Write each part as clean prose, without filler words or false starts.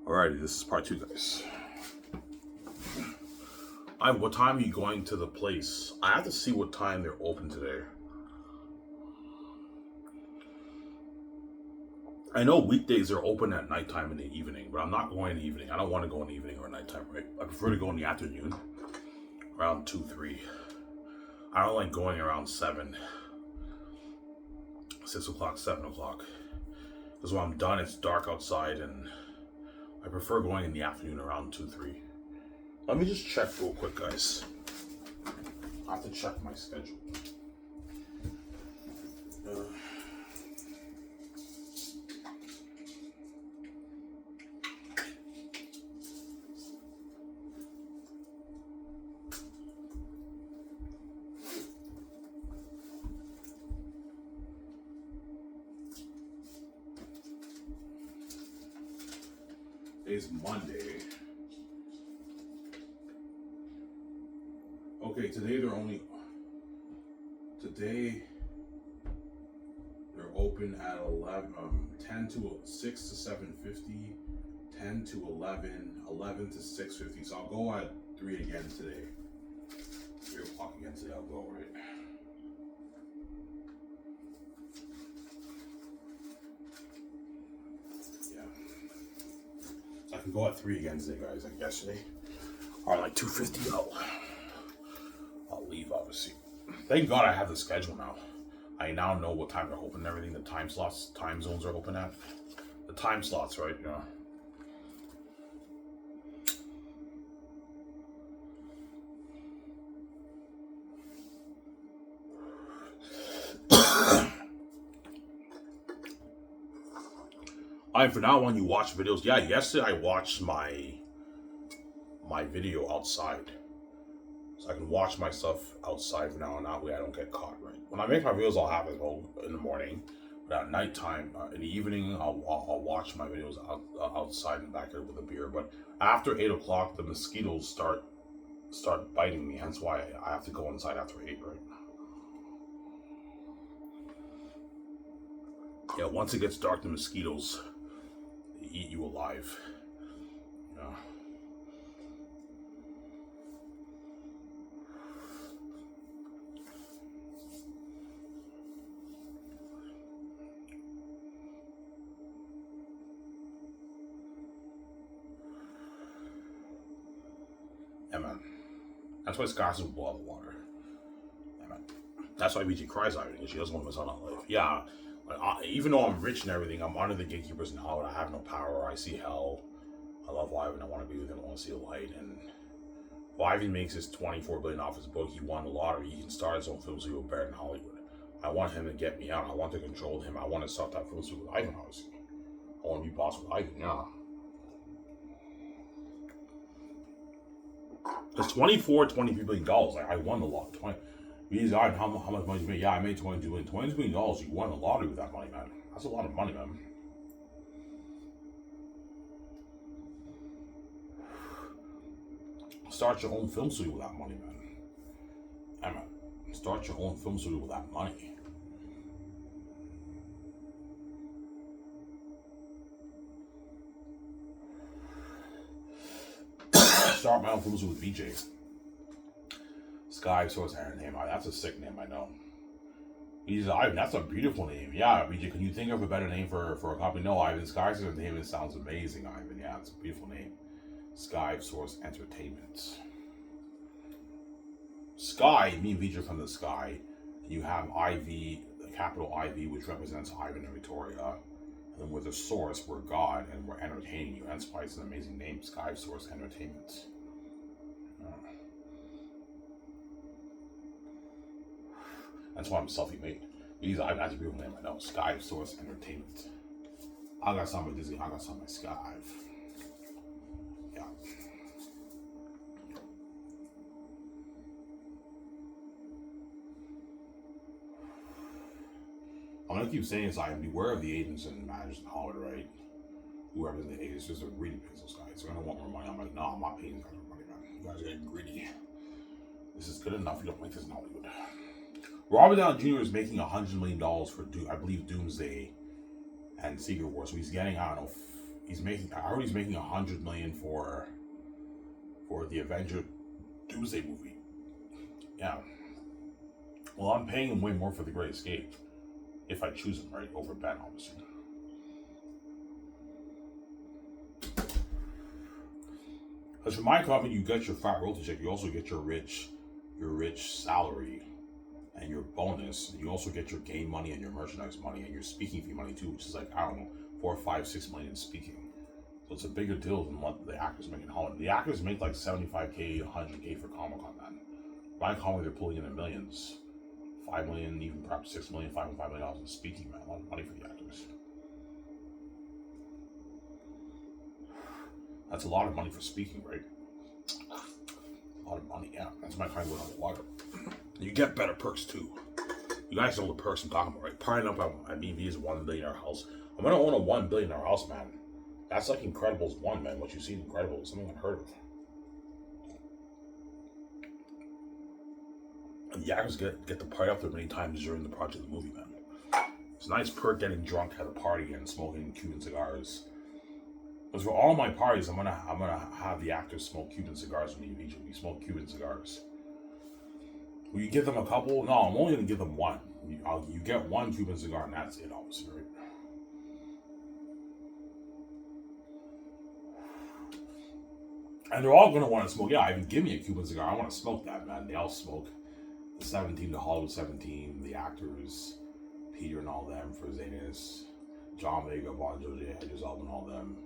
Alrighty, this is part 2, guys. What time are you going to the place? I have to see what time they're open today. I know weekdays are open at nighttime in the evening, but I'm not going in the evening. I don't want to go in the evening or nighttime, right? I prefer to go in the afternoon, around 2, 3. I don't like going around 7, 6 o'clock, 7 o'clock. Because when I'm done, it's dark outside, and I prefer going in the afternoon around 2, 3. Let me just check real quick, guys. I have to check my schedule. Today's Monday. Okay, today they're open at 10 to 6 to 7:50, 10 to 11, 11 to 6:50. So I'll go at 3 again today. 3 o'clock again today, I'll go, right? Yeah. I can go at 3 again today, guys, like yesterday. Or like 2:50, I'll leave, obviously. Thank God I have the schedule now. I now know what time they're open and everything, the time slots, time zones are open at. The time slots, right? Yeah. For now, when you watch videos, yeah, yesterday I watched my video outside. So I can watch my stuff outside from now on. That way I don't get caught, right? When I make my videos, I'll have it in the morning. But at nighttime, in the evening, I'll watch my videos outside in the backyard with a beer. But after 8 o'clock, the mosquitoes start biting me. Hence why I have to go inside after 8, right? Yeah, once it gets dark, the mosquitoes eat you alive. Yeah. Yeah, man. That's why Scott doesn't boil the water. Yeah, man. That's why BG cries out because she doesn't want to miss out on life. Yeah. Even though I'm rich and everything, I'm under the gatekeepers in Hollywood. I have no power. I see hell. I love Ivan. I want to be with him. I want to see the light. And if Ivan makes his $24 billion off his book, he won the lottery. He can start his own film studio better in Hollywood. I want him to get me out. I want to control him. I want to start that film studio with Ivan, obviously. I want to be boss with Ivan, yeah. It's $23 billion. I won the lot. He's how much money you made? Yeah, I made $22 billion. $22 billion. You won the lottery with that money, man. That's a lot of money, man. Start your own film studio with that money, man. Emma, start your own film studio with that money. Start my own film studio with VJ. Skiv SOURCE name. That's a sick name, I know. Ivan, that's a beautiful name. Yeah, VJ, can you think of a better name for a company? No, Ivan, Skiv SOURCE name, it sounds amazing, Ivan. Yeah, it's a beautiful name. Skiv SOURCE Entertainment. Sky, me and VJ are from the sky. You have IV, the capital IV, which represents Ivan and Victoria. And then with the source, we're God, and we're entertaining you. That's why it's an amazing name, Skiv SOURCE Entertainment. That's why I'm self-made. That's a beautiful name, I know. Skiv SOURCE Entertainment. I got some of Disney, I got some of Skiv. Yeah. I'm gonna keep saying this, beware of the agents and managers in Hollywood, right? Whoever's in the agents, just a greedy business guys. They're gonna want more money. I'm like, no, I'm not paying you guys more money, man. You guys are getting greedy. This is good enough. You don't make this in Hollywood. Robert Downey Jr. is making $100 million for, I believe, Doomsday and Secret Wars. So he's getting, I don't know, I heard he's making $100 million for the Avenger Doomsday movie. Yeah. Well, I'm paying him way more for The Great Escape if I choose him, right, over Ben, obviously. Because for my company, you get your fat royalty check. You also get your rich salary and your bonus. You also get your game money and your merchandise money and your speaking fee money too, which is like, I don't know, 4, 5, 6 million in speaking. So it's a bigger deal than what the actors make in Hollywood. The actors make like 75K, 100K for Comic-Con, man. My company, they're pulling in the millions. 5 million, even perhaps 6 million, $5 million in speaking, man. A lot of money for the actors. That's a lot of money for speaking, right? A lot of money, yeah. That's my kind of went on the water. You get better perks too. You guys know the perks I'm talking about, right? Parting up at BV's $1 billion house. I'm gonna own a $1 billion house, man. That's like Incredibles 1, man. What you see in Incredibles, something unheard of. And the actors get to party up there many times during the project of the movie, man. It's a nice perk getting drunk at a party and smoking Cuban cigars. Because for all my parties, I'm gonna have the actors smoke Cuban cigars when we smoke Cuban cigars. Will you give them a couple? No, I'm only gonna give them one. You get one Cuban cigar and that's it, obviously, right? And they're all gonna want to smoke. Yeah, Ivan, give me a Cuban cigar. I want to smoke that, man. They all smoke. The 17, the Hollywood 17, the actors, Peter and all them, Fresenius, John Vega, Bon Jovi, Hedges, and all them.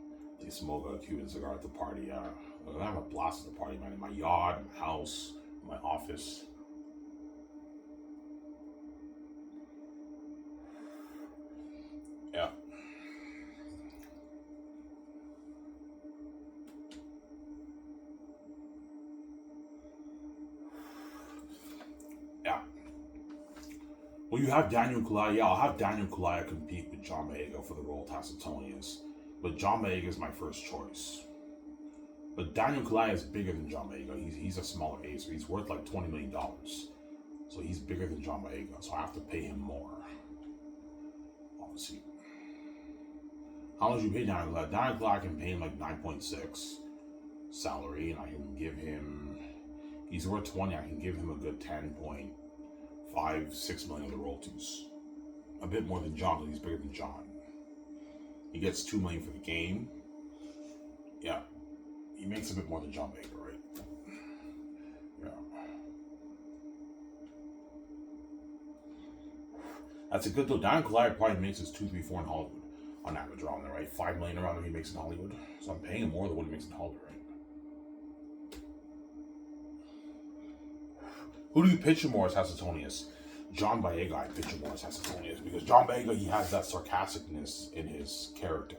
They smoke a Cuban cigar at the party. I have a blast at the party, man. In my yard, in my house, in my office. Yeah. Yeah. Well, you have Daniel Kaluuya. Yeah, I'll have Daniel Kaluuya compete with John Boyega for the role of Tacitonius. But John Boyega is my first choice. But Daniel Kaluuya is bigger than John Boyega. He's a smaller ace, so he's worth like $20 million. So he's bigger than John Boyega, so I have to pay him more. Obviously. How much you pay Daniel Kaluuya? Daniel Kaluuya, I can pay him like 9.6 salary, and I can give him, he's worth 20, I can give him a good 10.5, 6 million of the royalties. A bit more than John, but he's bigger than John. He gets 2 million for the game. Yeah. He makes a bit more than John Baker, right? Yeah. That's a good deal. Daniel Kaluuya probably makes his 2, 3, 4 in Hollywood on average around there, right? 5 million around there he makes in Hollywood. So I'm paying him more than what he makes in Hollywood, right? Who do you picture more as Tacitonius? John Boyega, I picture more as Tacitonius because John Boyega, he has that sarcasticness in his character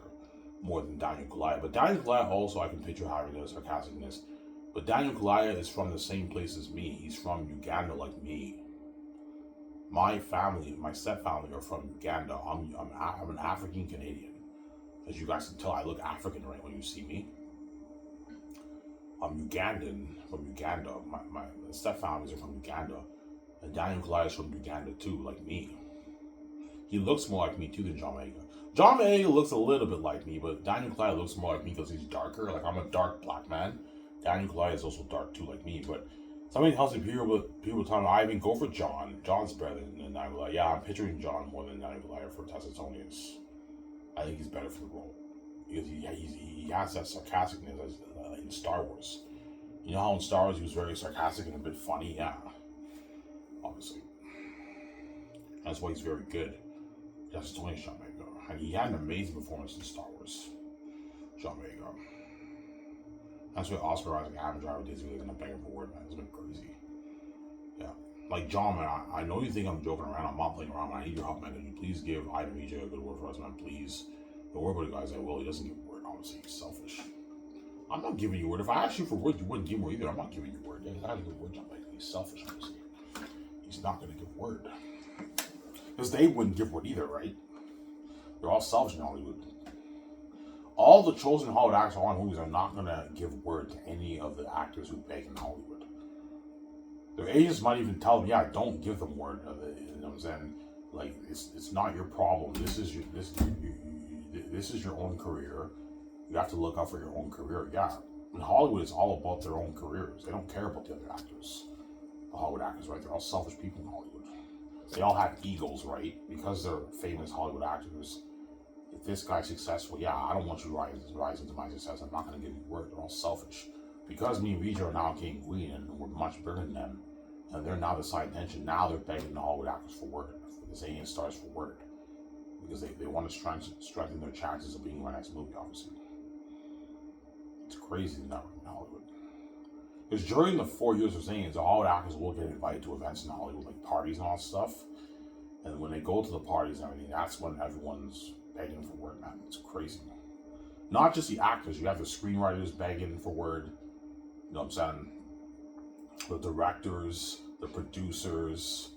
more than Daniel Kaluuya. But Daniel Kaluuya also I can picture having a sarcasticness. But Daniel Kaluuya is from the same place as me. He's from Uganda like me. My family, my step-family are from Uganda. I'm an African Canadian. As you guys can tell, I look African, right, when you see me. I'm Ugandan from Uganda. My step-families are from Uganda. And Daniel Kaluuya is from Uganda too, like me. He looks more like me too than John Boyega. John Boyega looks a little bit like me, but Daniel Kaluuya looks more like me because he's darker. Like, I'm a dark black man. Daniel Kaluuya is also dark too, like me. But somebody tells me people tell me, Ivan, go for John. John's better than Daniel Kaluuya. Yeah, I'm picturing John more than Daniel Kaluuya for Tacitonius. I think he's better for the role because he has that sarcasticness in Star Wars. You know how in Star Wars he was very sarcastic and a bit funny? Yeah. Obviously. That's why he's very good. Tacitonius, John Boyega. And he had an amazing performance in Star Wars. John Boyega. That's why Oscar Isaac Adam Driver did really gonna bang him for word, man. It's been crazy. Yeah. Like, John, man, I know you think I'm joking around. I'm not playing around, man. I need your help, man. Can you please give Ivan EJ a good word for us, man? Please. Don't worry about the guys. I will. He doesn't give word. Obviously, he's selfish. I'm not giving you word. If I asked you for word, you wouldn't give me word either. I'm not giving you word. He's not gonna give word, John Boyega. He's selfish, obviously. He's not gonna give word. Because they wouldn't give word either, right? They're all selfish in Hollywood. All the chosen Hollywood actors on movies are not going to give word to any of the actors who beg in Hollywood. Their agents might even tell them, yeah, don't give them word. You know what I'm saying? Like, it's not your problem. This is your own career. You have to look out for your own career. Yeah, in Hollywood, it's all about their own careers. They don't care about the other actors. The Hollywood actors, right? They're all selfish people in Hollywood. They all have egos, right? Because they're famous Hollywood actors. If this guy's successful, yeah, I don't want you to rise into my success. I'm not going to give you word. They're all selfish. Because me and Vijay are now king and queen, and we're much bigger than them, and they're now the side attention. Now they're begging the Hollywood actors for word, for the Zayn stars for word, because they want to strengthen their chances of being in my next movie. Obviously, it's crazy now in Hollywood. Because during the 4 years of Zayn, the Hollywood actors will get invited to events in Hollywood, like parties and all that stuff. And when they go to the parties and everything, that's when everyone's begging for word, man. It's crazy. Not just the actors, you have the screenwriters begging for word. You know what I'm saying? The directors, the producers.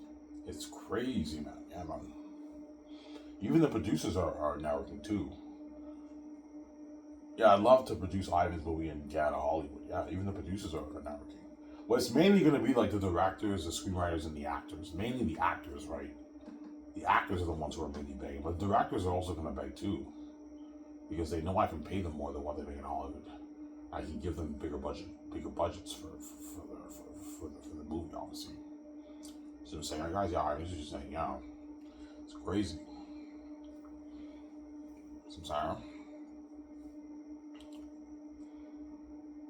It's crazy, man. Yeah, man. Even the producers are networking too. Yeah, I'd love to produce Ivan's movie and get out of Hollywood. Yeah, even the producers are networking. Well, it's mainly going to be like the directors, the screenwriters, and the actors. Mainly the actors, right? The actors are the ones who are really begging. But the directors are also going to beg too. Because they know I can pay them more than what they make in Hollywood. I can give them bigger budgets for the movie, obviously. So I'm saying, guys, yeah, I was just saying, yeah, it's crazy. So I'm sorry.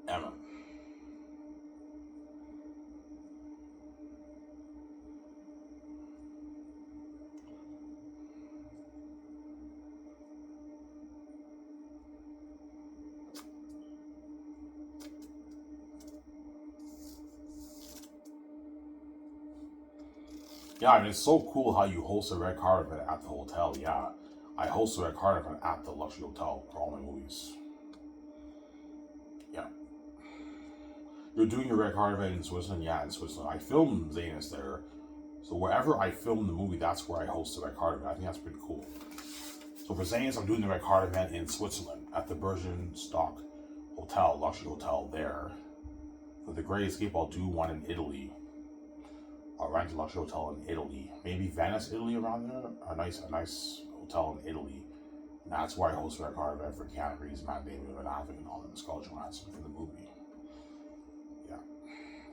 Emma. Yeah, I mean, it's so cool how you host a red carpet event at the hotel. Yeah, I host a red carpet event at the luxury hotel for all my movies. Yeah. You're doing your red carpet event in Switzerland? Yeah, in Switzerland. I filmed Zanus there. So wherever I film the movie, that's where I host the red carpet event. I think that's pretty cool. So for Zanus, I'm doing the red carpet event in Switzerland at the Bergen Stock Hotel, luxury hotel there. For the Great Escape, I'll do one in Italy. I'll rent a luxury hotel in Italy, maybe Venice, Italy, around there. A nice hotel in Italy. And that's where I host a red carpet event for Keanu Reeves, Matt Damon, and Affleck, and all them, Scarlett Johansson for the movie. Yeah,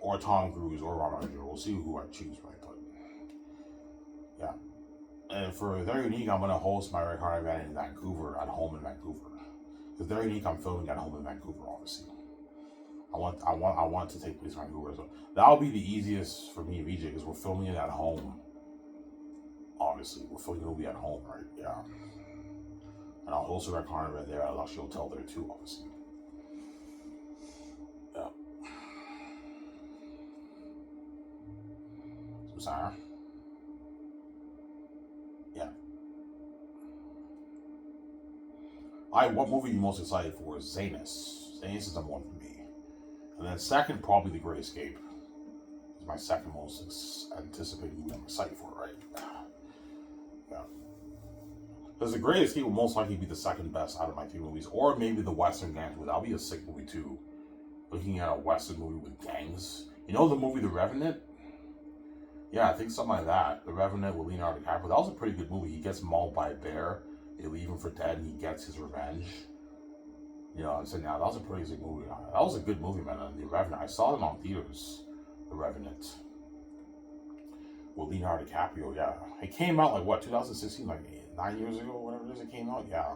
or Tom Cruise or Robert Rodriguez. We'll see who I choose, right? But yeah, and for They're Unique, I'm gonna host my red carpet event in Vancouver, at home in Vancouver. Because They're Unique, I'm filming at home in Vancouver, obviously. I want it to take place in Vancouver, so that'll be the easiest for me and VJ because we're filming it at home. Obviously, we're filming the movie at home, right? Yeah, and I'll host a red carpet event there at a luxury hotel there too, obviously. Yeah. So Sarah. Yeah. What movie are you most excited for? Zanus. Zanus is number one for me. And then second, probably The Great Escape. It's my second most anticipated movie I'm excited for, right? Yeah. Because The Great Escape will most likely be the second best out of my three movies. Or maybe The Western Gangs movie. That'll be a sick movie too. Looking at a Western movie with gangs. You know the movie The Revenant? Yeah, I think something like that. The Revenant with Leonardo DiCaprio. That was a pretty good movie. He gets mauled by a bear. They leave him for dead and he gets his revenge. You know, I'm saying, yeah, that was a pretty sick movie. That was a good movie, man. The Revenant. I saw it on theaters. The Revenant. With Leonardo DiCaprio, yeah. It came out like what, 2016? Like 9 years ago, whatever it is, it came out? Yeah.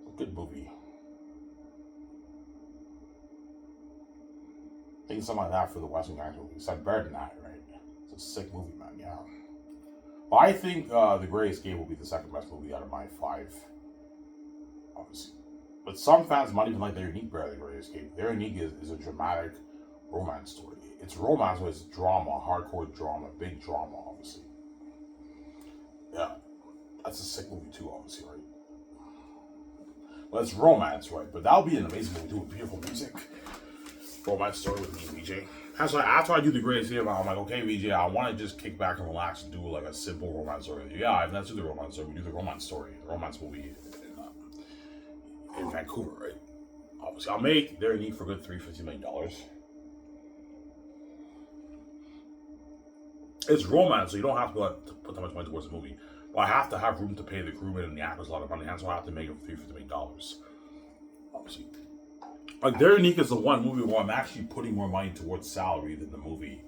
A good movie. I think something like that for the Western Gangs movie. It's better than that, right? It's a sick movie, man, yeah. But I think The Great Escape will be the second best movie out of my five. Obviously. But some fans might even like They're Unique better than Great Escape. They're Unique is a dramatic romance story. It's romance, but it's drama, hardcore drama, big drama, obviously. Yeah. That's a sick movie too, obviously, right? Well, it's romance, right? But that'll be an amazing movie too, with beautiful music. Romance story with me and VJ. That's why after I do The Great Escape, I'm like, okay, VJ, I want to just kick back and relax and do like a simple romance story. Yeah, let's do the romance story. We do the romance story, the romance movie in Vancouver, right? Obviously, I'll make They're Unique for a good $350 million. It's romance, so you don't have to put that much money towards the movie. But I have to have room to pay the crewmen and the actors a lot of money, and so I have to make it for $350 million. Like, They're Unique is the one movie where I'm actually putting more money towards salary than the movie.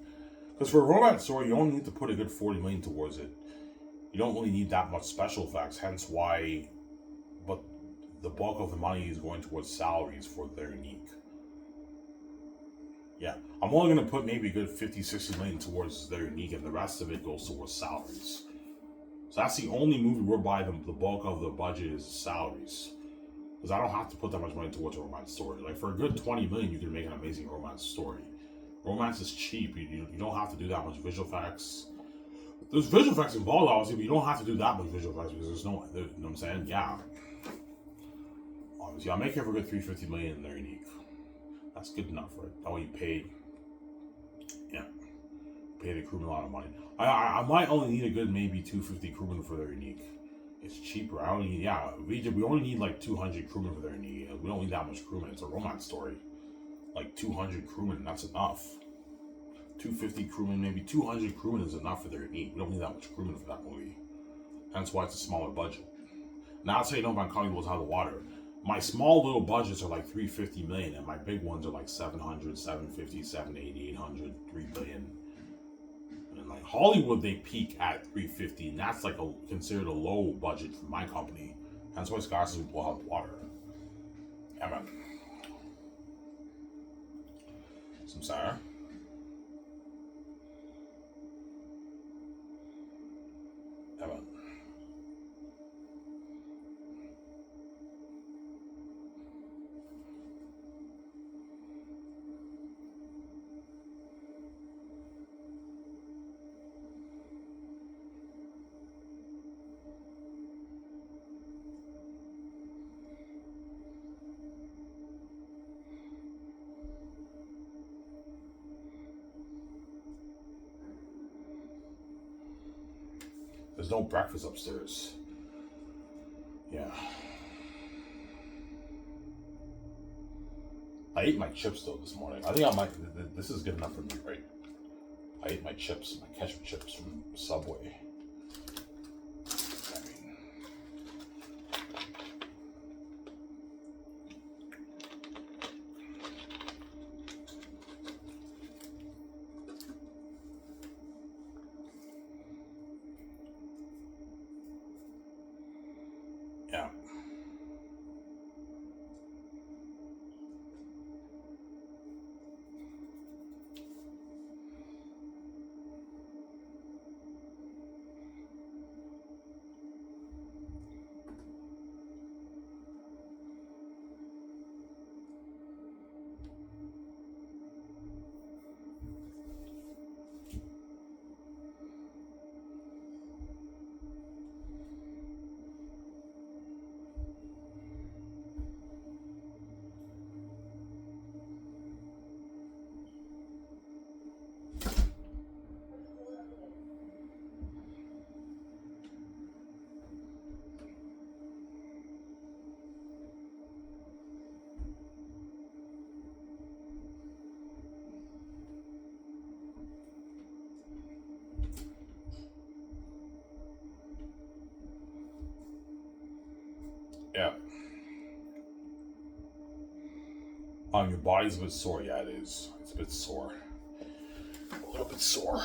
Because for a romance story, you only need to put a good 40 million towards it. You don't really need that much special effects, hence why. But the bulk of the money is going towards salaries for They're Unique. Yeah, I'm only going to put maybe a good 50, 60 million towards They're Unique, and the rest of it goes towards salaries. So that's the only movie whereby the bulk of the budget is salaries. Because I don't have to put that much money towards a romance story. Like, for a good 20 million, you can make an amazing romance story. Romance is cheap. You don't have to do that much visual effects. There's visual effects involved, obviously, but you don't have to do that much visual effects because you know what I'm saying? Yeah. Obviously, I'll make it for a good 350 million in They're Unique. That's good enough, right? That way you pay the crewman a lot of money. I might only need a good maybe 250 crewmen for They're Unique. It's cheaper. I only need, we only need like 200 crewmen for They're Unique. We don't need that much crewmen. It's a romance story. Like 200 crewmen, that's enough. 250 crewmen, maybe 200 crewmen is enough for They're Unique. We don't need that much crewmen for that movie. Hence why it's a smaller budget. Now I'll say no, my comedy was out of the water. My small little budgets are like 350 million, and my big ones are like 700, 750, 780, 800, 3 billion. And like Hollywood, they peak at 350, and that's like considered a low budget for my company. Hence why Scotch will blow out the water. Yeah, man. Some sour. Yeah, man. There's no breakfast upstairs. Yeah. I ate my chips though this morning. I think I might. This is good enough for me, right? I ate my chips, my ketchup chips from Subway. I mean, yeah. Yeah. Your body's a bit sore. Yeah, it is. It's a bit sore. A little bit sore.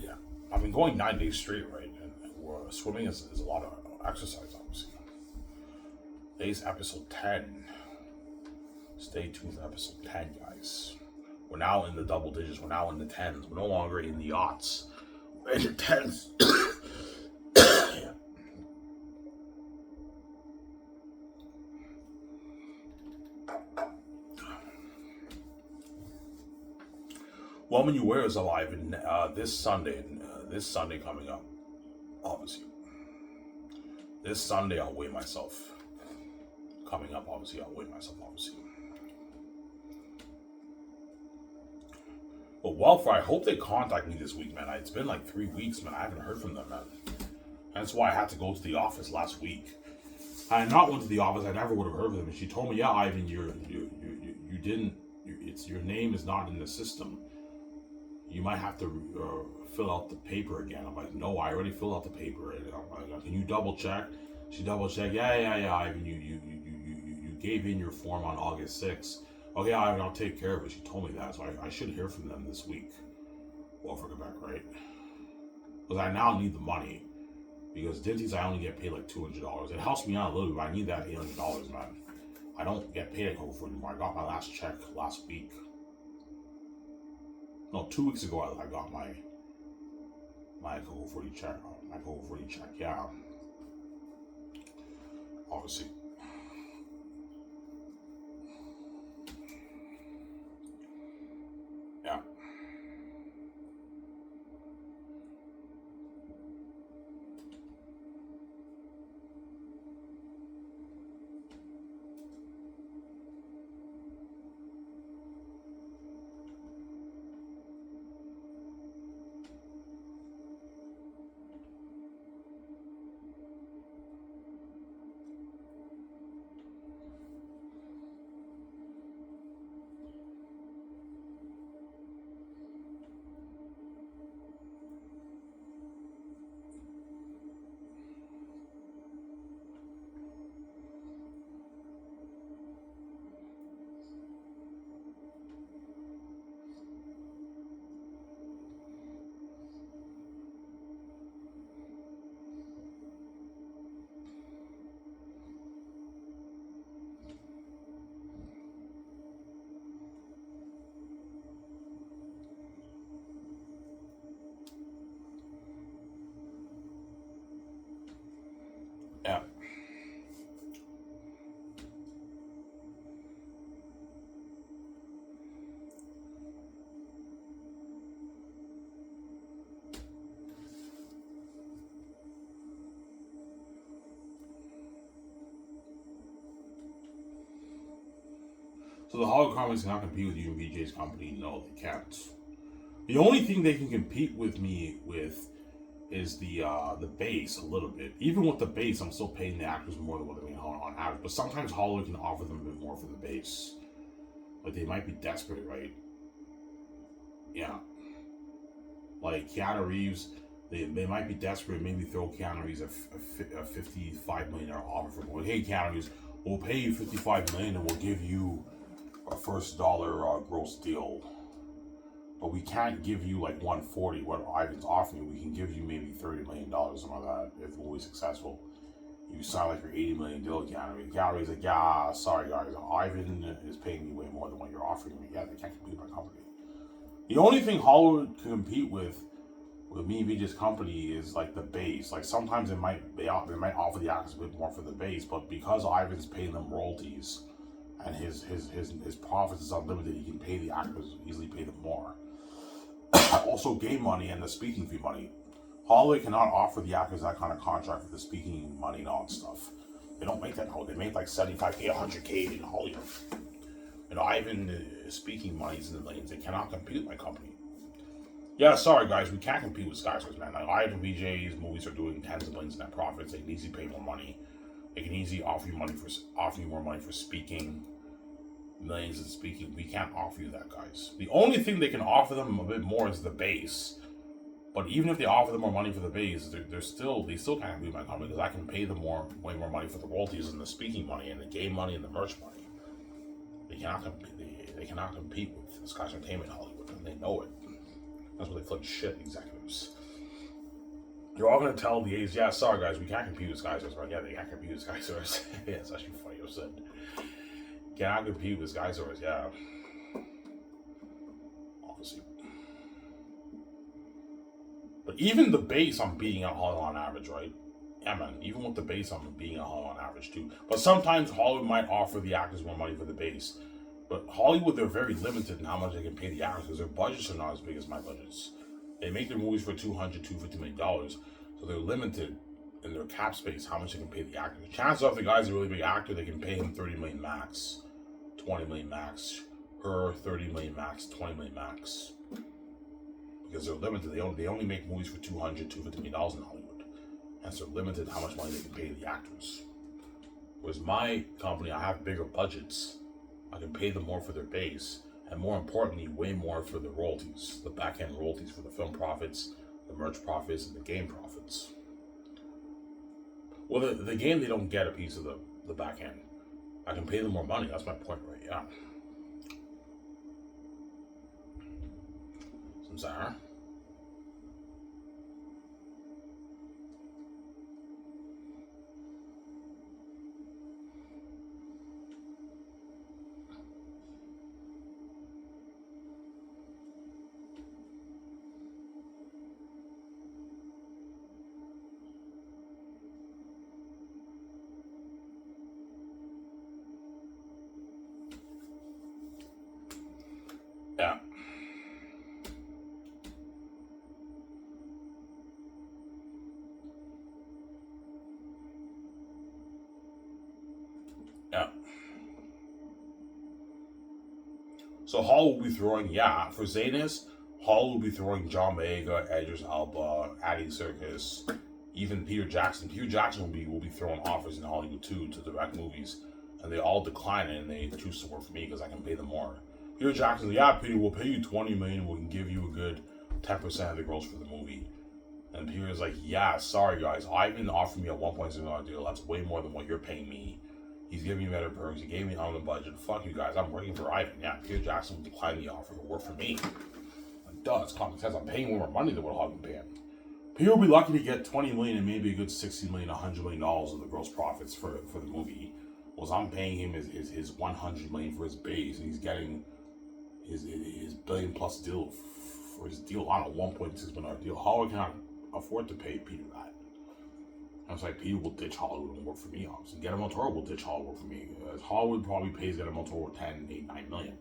Yeah. I've been going 9 days straight, right? And swimming is a lot of exercise, obviously. Today's episode 10. Stay tuned for episode 10, guys. We're now in the double digits. We're now in the tens. We're no longer in the aughts. We're in the tens. Yeah. Woman You Wear is alive in this Sunday coming up, obviously. This Sunday I'll weigh myself. Coming up, obviously, I'll weigh myself, obviously. But Welfare, I hope they contact me this week, man. It's been like 3 weeks, man. I haven't heard from them, man. That's why I had to go to the office last week. I had not went to the office, I never would have heard from them. And she told me, yeah, Ivan, you didn't. Your name is not in the system. You might have to fill out the paper again. I'm like, no, I already filled out the paper. And I'm like, can you double check? She double checked. Yeah, Ivan, you gave in your form on August 6th. Okay, I'll take care of it. She told me that, so I should hear from them this week. Well, for Quebec, right? Because I now need the money. Because Dinty's, I only get paid like $200. It helps me out a little bit, but I need that $800, man. I don't get paid at Coco anymore. I got my last check last week. No, 2 weeks ago I got my Coco 40 check. My Coco 40 check, yeah. Obviously. Yeah. Yeah. So the Hollywood Comics cannot compete with UMVJ's company? No, they can't. The only thing they can compete with me with is the base a little bit. Even with the base, I'm still paying the actors more than what they're paying on average. But sometimes Hollywood can offer them a bit more for the base. Like they might be desperate, right? Yeah. Like Keanu Reeves, they might be desperate. Maybe throw Keanu Reeves a $55 million offer for going, hey Keanu Reeves, we'll pay you $55 million and we'll give you a first dollar gross deal. But we can't give you like 140 what Ivan's offering you. We can give you maybe $30 million, something like that, if we're successful. You sign like your $80 million deal with Keanu. Keanu's like, yeah, sorry guys, Ivan is paying me way more than what you're offering me. Yeah, they can't compete with my company. The only thing Hollywood can compete with me and Vijay's company is like the base. Like sometimes they might offer the actors a bit more for the base, but because Ivan's paying them royalties and his profits is unlimited, he can pay the actors, easily pay them more. Also, game money and the speaking fee money. Hollywood cannot offer the actors that kind of contract for the speaking money and all that stuff. They don't make that now. They make like 75K, 100K in Hollywood. You know, Ivan speaking money is in the millions. They cannot compete with my company. Yeah, sorry guys, we can't compete with Skiv SOURCE, man. Like Ivan VJ's movies are doing tens of millions in net profits. They can easily pay more money. They can easily offer you more money for speaking. Millions in speaking. We can't offer you that, guys. The only thing they can offer them a bit more is the base. But even if they offer them more money for the base, they still can't compete with my company because I can pay them way more money for the royalties and the speaking money and the game money and the merch money. They cannot compete. They cannot compete with Skiv Entertainment Hollywood, and they know it. That's why they flip shit executives. You're all gonna tell the A's, yeah, sorry guys, we can't compete with Skiv SOURCE, right? Yeah, they can't compete with Skiv SOURCE. Yeah, it's actually funny you said. Cannot compete with Skiv SOURCE, yeah. Obviously. But even the base, I'm beating out Hollywood on average, right? Yeah, man. Even with the base, I'm beating out Hollywood on average too. But sometimes Hollywood might offer the actors more money for the base. But Hollywood, they're very limited in how much they can pay the actors because their budgets are not as big as my budgets. They make their movies for $250 million, so they're limited in their cap space how much they can pay the actors. Chances are, if the guy's a really big actor, they can pay him $30 million max, $20 million max, her $30 million max, $20 million max. Because they're limited. They only make movies for $250 million in Hollywood, and so they're limited how much money they can pay the actors. Whereas my company, I have bigger budgets. I can pay them more for their base, and more importantly, way more for the royalties, the back-end royalties for the film profits, the merch profits, and the game profits. Well, the game, they don't get a piece of the back end. I can pay them more money. That's my point, right? Yeah. Some Sarah. Yeah. Yeah. So Hall will be throwing, yeah, for Zanis, Hall will be throwing John Boyega, Edris Alba, Addy Serkis, even Peter Jackson. Peter Jackson will be throwing offers in Hollywood too to direct movies, and they all decline it and they choose to work for me because I can pay them more. Peter Jackson's, yeah, Peter, we'll pay you $20 million. We can give you a good 10% of the gross for the movie. And Peter's like, yeah, sorry guys, Ivan offered me a $1.6 million deal. That's way more than what you're paying me. He's giving me better perks. He gave me on the budget. Fuck you guys. I'm working for Ivan. Yeah, Peter Jackson declined the offer to work for me. Like, duh, it's common sense. I'm paying more money than what Hog can pay him. Peter will be lucky to get $20 million and maybe a good $60 million, $100 million of the gross profits for the movie. Whereas I'm paying him his $100 million for his base, and he's getting his billion plus deal for his deal on a $1.6 million deal. Hollywood cannot afford to pay Peter that. I was like, Peter will ditch Hollywood and work for me, obviously. Guillermo del Toro will ditch Hollywood for me. Hollywood probably pays Guillermo del Toro 10, 8, 9 million.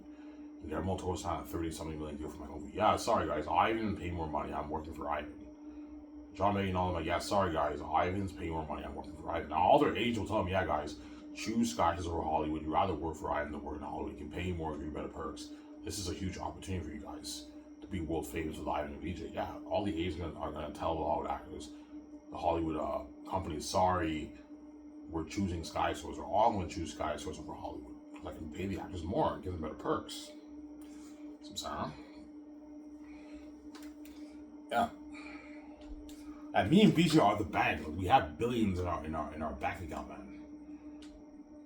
And Guillermo del Toro signed a 30-something million deal for my movie. Yeah, sorry guys, Ivan pay more money. I'm working for Ivan. John May and all of them like, yeah, sorry guys, Ivan's paying more money. I'm working for Ivan. Now all their agents will tell them, yeah guys, choose Skyhawks over Hollywood. You'd rather work for Ivan than work in Hollywood. You can pay you more, give you better perks. This is a huge opportunity for you guys to be world famous with Ivan and VJ. Yeah, all the agents are gonna tell the Hollywood actors, the Hollywood company, sorry, we're choosing Sky Source, or all going to choose Sky Source over Hollywood. I can pay the actors more and give them better perks. Some sound. Yeah. And me and BJ are the bank. We have billions in our bank account, man.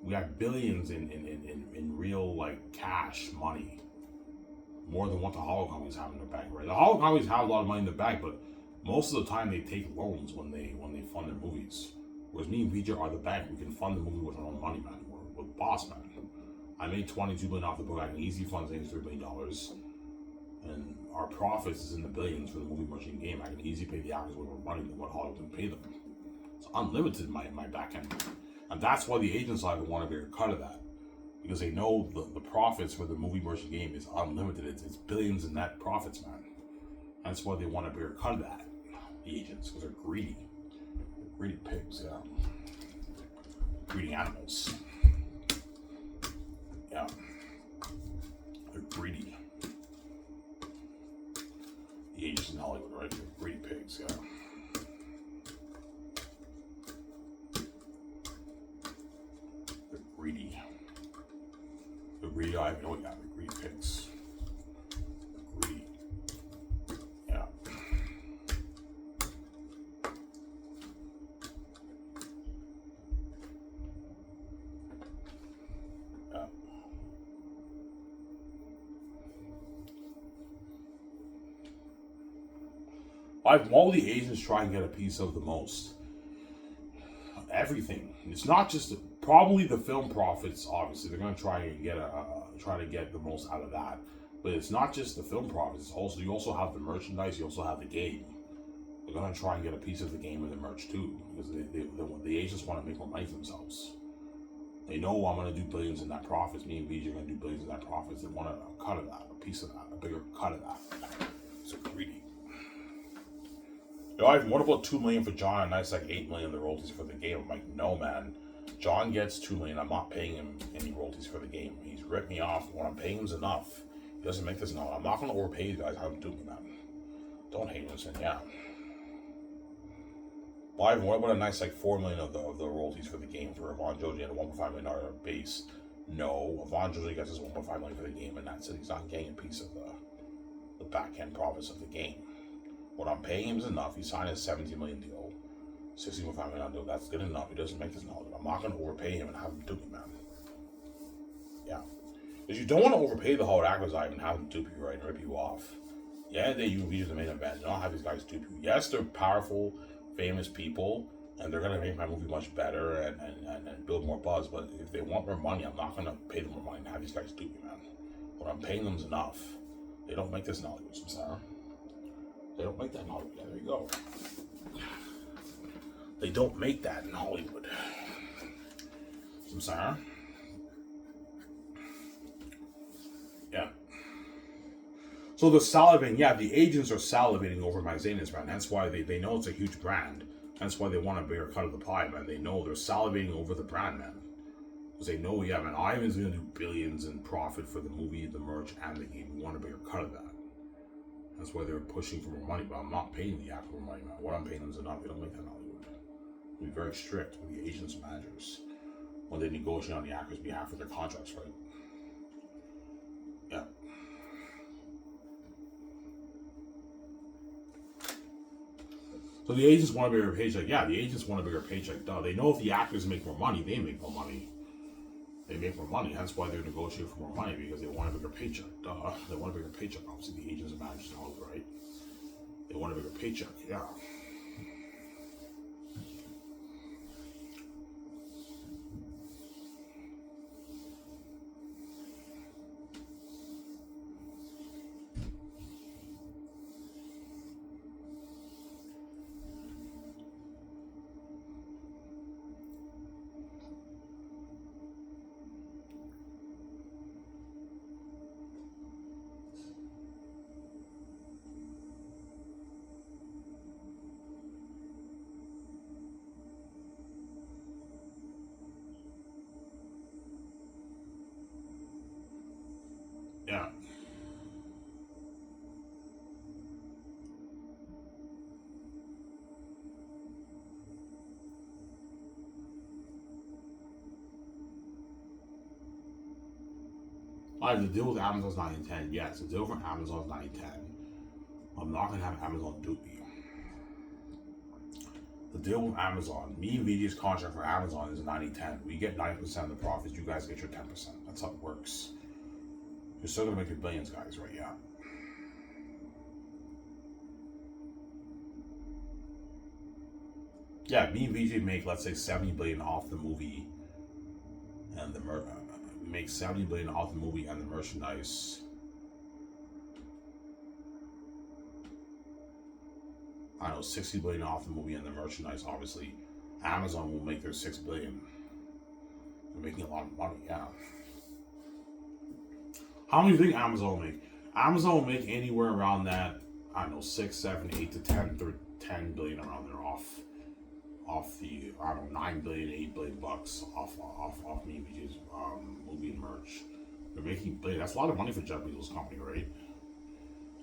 We have billions in real like cash money. More than what the Hollow companies have in their bank, right? The Hollow companies have a lot of money in the bank, but most of the time they take loans when they fund their movies. Whereas me and VJ are the bank. We can fund the movie with our own money, man. We're boss, man. I made $22 million off the book. I can easily fund $3 million. And our profits is in the billions for the movie merchant game. I can easily pay the actors way more money than what Hollywood can pay them. It's unlimited in my back end. And that's why the agents side would want a bigger cut of that. Because they know the profits for the movie merchant game is unlimited. It's billions in net profits, man. That's why they want a bigger cut of that. The agents, because they're greedy. They're greedy pigs, yeah. Greedy animals. Yeah. They're greedy. The agents in Hollywood, right? They're greedy pigs, yeah. They're greedy. They're greedy, I know yeah, they're greedy pigs. They're greedy. Yeah. Yeah. All the agents try and get a piece of the most. Everything. It's not just probably the film profits. Obviously, they're going to try and get the most out of that. But it's not just the film profits. It's also you also have the merchandise. You also have the game. They're going to try and get a piece of the game and the merch too, because the agents want to make more money for themselves. They know I'm going to do billions in that profits. Me and BJ are going to do billions in that profits. They want a cut of that, a piece of that, a bigger cut of that. So greedy. Yo, Ivan, what about $2 million for John and that's like $8 million the royalties for the game? I'm like, no, man. John gets $2 million. I'm not paying him any royalties for the game. He's ripped me off. What I'm paying him is enough. He doesn't make this enough. I'm not going to overpay you guys. I'm doing that. Don't hate us, and yeah. Well, Ivan, what about a nice like $4 million of the royalties for the game for Yvonne Joji and a $1.5 million base? No, Yvonne Joji gets his $1.5 million for the game, and that's it. He's not getting a piece of the back end profits of the game. What I'm paying him is enough. He signed a $17 million deal, $16.5 million deal. That's good enough. He doesn't make this knowledge. I'm not going to overpay him and have him do it, man. Yeah. Because you don't want to overpay the Hollywood actors and have them dupe you, right, and rip you off. Yeah, they use the main event. You don't have these guys dupe you. Yes, they're powerful, famous people, and they're gonna make my movie much better and build more buzz. But if they want more money, I'm not gonna pay them more money and have these guys dupe me, man. What I'm paying them is enough. They don't make this in Hollywood, Sarah. They don't make that in Hollywood. Yeah, there you go. They don't make that in Hollywood. Sarah. Yeah. So the salivating, yeah, the agents are salivating over my Zaynus brand. That's why they know it's a huge brand. That's why they want a bigger cut of the pie, man. They know they're salivating over the brand, man. Because they know, yeah, man, Ivan's going to do billions in profit for the movie, the merch, and the game. We want a bigger cut of that. That's why they're pushing for more money, but I'm not paying the actor more money, man. What I'm paying them is enough. They don't make that in Hollywood. Be very strict with the agents and managers when they negotiate on the actor's behalf for their contracts, right? Yeah. So the agents want a bigger paycheck. Yeah, the agents want a bigger paycheck. Duh. They know if the actors make more money, they make more money. They make more money. That's why they're negotiating for more money, because they want a bigger paycheck. Duh. They want a bigger paycheck. Obviously, the agents and managers know, right? They want a bigger paycheck. Yeah. Yeah. The deal with Amazon's 9 and 10. Yes, the deal for Amazon's 9 and 10. I'm not going to have Amazon dupe me. The deal with Amazon, me and VG's contract for Amazon is 90-10. We get 90% of the profits, you guys get your 10%. That's how it works. You're still going to make your billions, guys, right? Yeah. Yeah, me and VG make, let's say, 70 billion off the movie and the we make 70 billion off the movie and the merchandise. I don't know, 60 billion off the movie and the merchandise. Obviously, Amazon will make their 6 billion. They're making a lot of money, yeah. How many do you think Amazon will make? Amazon will make anywhere around that, I don't know, 6, 7, 8 to 10 billion around there off the, I don't know, 9 billion, 8 billion bucks off me, which is movie and merch. They're making billion. That's a lot of money for Jeff Bezos' company, right?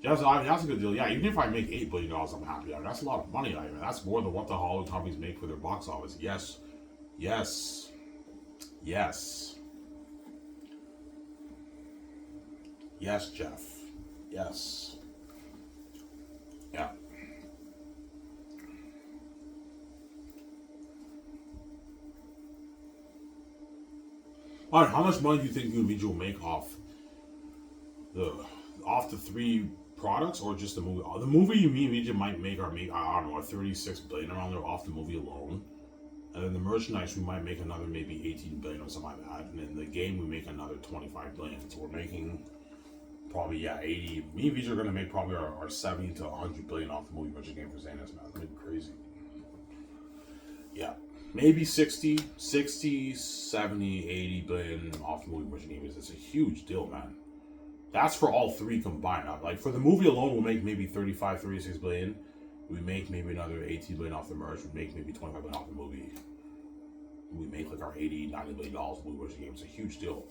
Yeah, that's a good deal. Yeah, even if I make $8 billion, I'm happy. I mean, that's a lot of money. I mean, that's more than what the Hollywood companies make for their box office. Yes. Yes. Yes. Yes, Jeff. Yes. Yeah. All right, how much money do you think you and VG will make off the 3 products, or just the movie? The movie you mean VG might make, I don't know, 36 billion around there off the movie alone. And then the merchandise we might make another maybe 18 billion or something like that. And then the game we make another 25 billion. So we're making probably 80. Me and VG are gonna make probably our 70 to 100 billion off the movie merch game for Xanax, man. It's gonna be crazy. Yeah. Maybe 60, 70, 80 billion off the movie merch game. It's a huge deal, man. That's for all 3 combined. Like for the movie alone, we'll make maybe 35, 36 billion. We make maybe another 18 billion off the merch. We make maybe 25 billion off the movie. We make like our 80, 90 billion dollars movie merch game. It's a huge deal.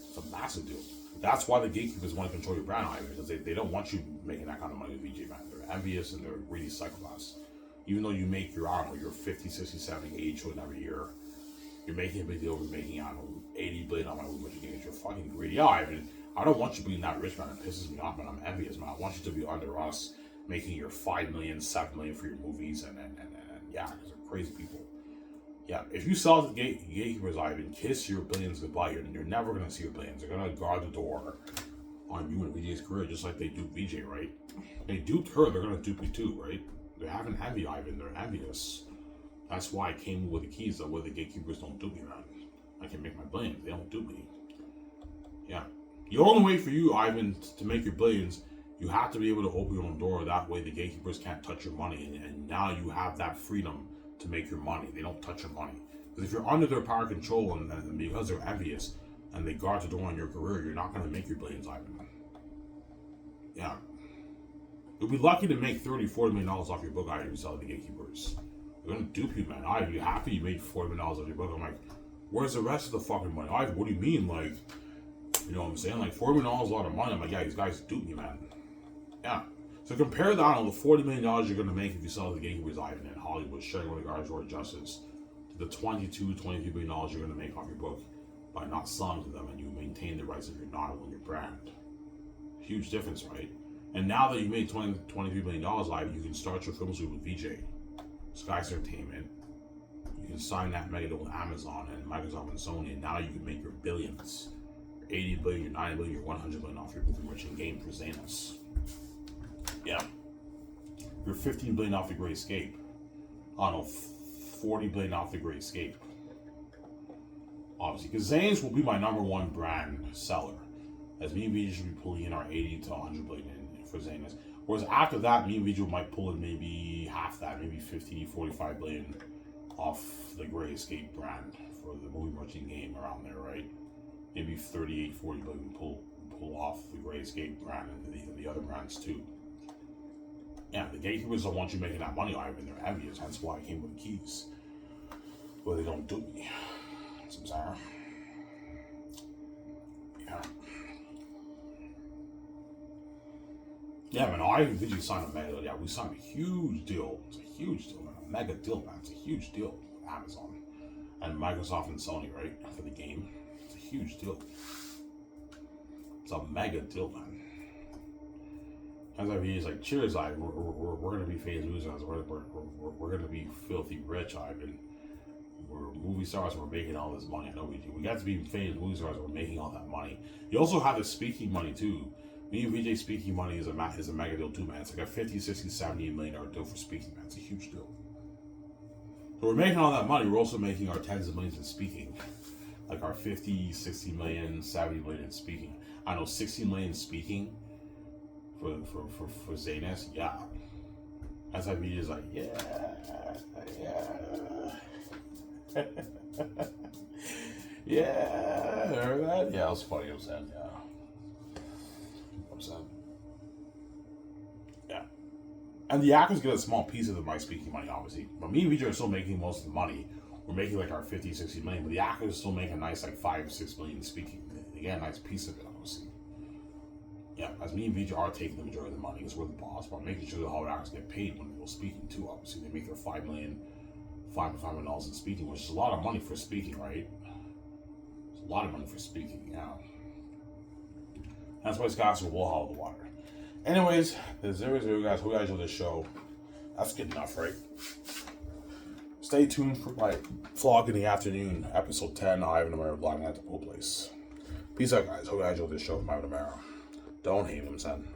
It's a massive deal. That's why the gatekeepers want to control your brand, because they don't want you making that kind of money with VJ, man. They're envious and they're really psychopaths. Even though you make your, I don't know, your 50, 60, 70, 80 children every year, you're making a big deal over making, I don't know, 80 billion on my movie merch games. You're fucking greedy. Yeah, I mean, I don't want you being that rich, man. It pisses me off, man. I'm envious, man. I want you to be under us, making your 5 million, 7 million for your movies, and yeah, because they're crazy people. Yeah, if you sell to the gatekeepers, Ivan, kiss your billions goodbye. You're never going to see your billions. They're going to guard the door on you and VJ's career, just like they duped VJ, right? They duped her, they're going to dupe you too, right? They haven't envy Ivan, they're envious. That's why I came with the keys that where the gatekeepers don't dupe me, man. I can make my billions, they don't dupe me. Yeah. The only way for you, Ivan, to make your billions, you have to be able to open your own door. That way the gatekeepers can't touch your money. And now you have that freedom to make your money. They don't touch your money. Because if you're under their power control and because they're envious and they guard the door on your career, you're not going to make your billions, Ivan. Yeah. You'll be lucky to make $30-40 million off your book, Ivan, if you sell the gatekeepers. They're going to dupe you, man. Ivan, you're happy you made $40 million off your book. I'm like, where's the rest of the fucking money? Ivan, what do you mean? Like, you know what I'm saying? Like, $40 million is a lot of money. I'm like, yeah, these guys dupe you, man. Yeah. So compare that on the $40 million you're going to make if you sell the gatekeepers, Ivan, in Hollywood, sharing with the guards or justice, to the $22-23 billion you're going to make off your book by not selling to them and you maintain the rights of your novel and your brand. Huge difference, right? And now that you made $23 million live, you can start your film suite with VJ, Skiv Entertainment. You can sign that mega deal with Amazon and Microsoft and Sony, and now you can make your billions. 80 billion, your 90 billion, your 100 billion off your movie merchant game for Xanos. Yeah. You're 15 billion off the Great Escape. I don't know, 40 billion off the Great Escape. Obviously, because Xanos will be my #1 brand seller. As me and VJ should be pulling in our 80 to 100 billion in for Xanos. Whereas after that, me and VJ might pull in maybe half that, maybe 50, 45 billion off the Great Escape brand for the movie merchant game around there, right? Maybe 38, 40 billion pull off the Great Escape brand and the other brands too. Yeah, the gatekeepers don't want you making that money, Ivan. They're envious. That's why I came with the keys. Well, they don't do me. That's what I'm saying. Yeah. Yeah, man, I and VJ signed a mega deal. Yeah, we signed a huge deal. It's a huge deal, man. A mega deal, man. It's a huge deal with Amazon and Microsoft and Sony, right? For the game. It's a huge deal. It's a mega deal, man. As I mean, it's like, cheers, Ivan. We're going to be famous losers. We're going to be filthy rich, Ivan. We're movie stars. We're making all this money. I know we do. We got to be famous movie stars. We're making all that money. You also have the speaking money, too. Me and VJ speaking money is a mega deal, too, man. It's like a $50, $60, $70 million deal for speaking, man. It's a huge deal. So we're making all that money. We're also making our tens of millions in speaking. Like our 50, 60 million, 70 million in speaking. I know 60 million speaking for Xanos, yeah. That's how VJ is like, yeah. Yeah, remember that? Yeah, it was funny, I'm saying, yeah. I'm saying. Yeah. And the actors get a small piece of my speaking money, obviously. But me and VJ are still making most of the money. We're making like our 50, 60 million, but the actors still make a nice like 5, 6 million speaking. They get a nice piece of it, obviously. Yeah, as me and VJ are taking the majority of the money because we're the boss, but making sure the Hollywood actors get paid when they go speaking too, obviously. They make their $5 million in speaking, which is a lot of money for speaking, right? It's a lot of money for speaking, yeah. That's why Scots will haul the water. Anyways, there's 0-0, guys. Hope you guys enjoy this show. That's good enough, right? Stay tuned for my vlog in the afternoon, episode 10, Ivan Amaro vlogging at the pool place. Peace out, guys. Hope you guys enjoy this show from Ivan Amaro. Don't hate him, son.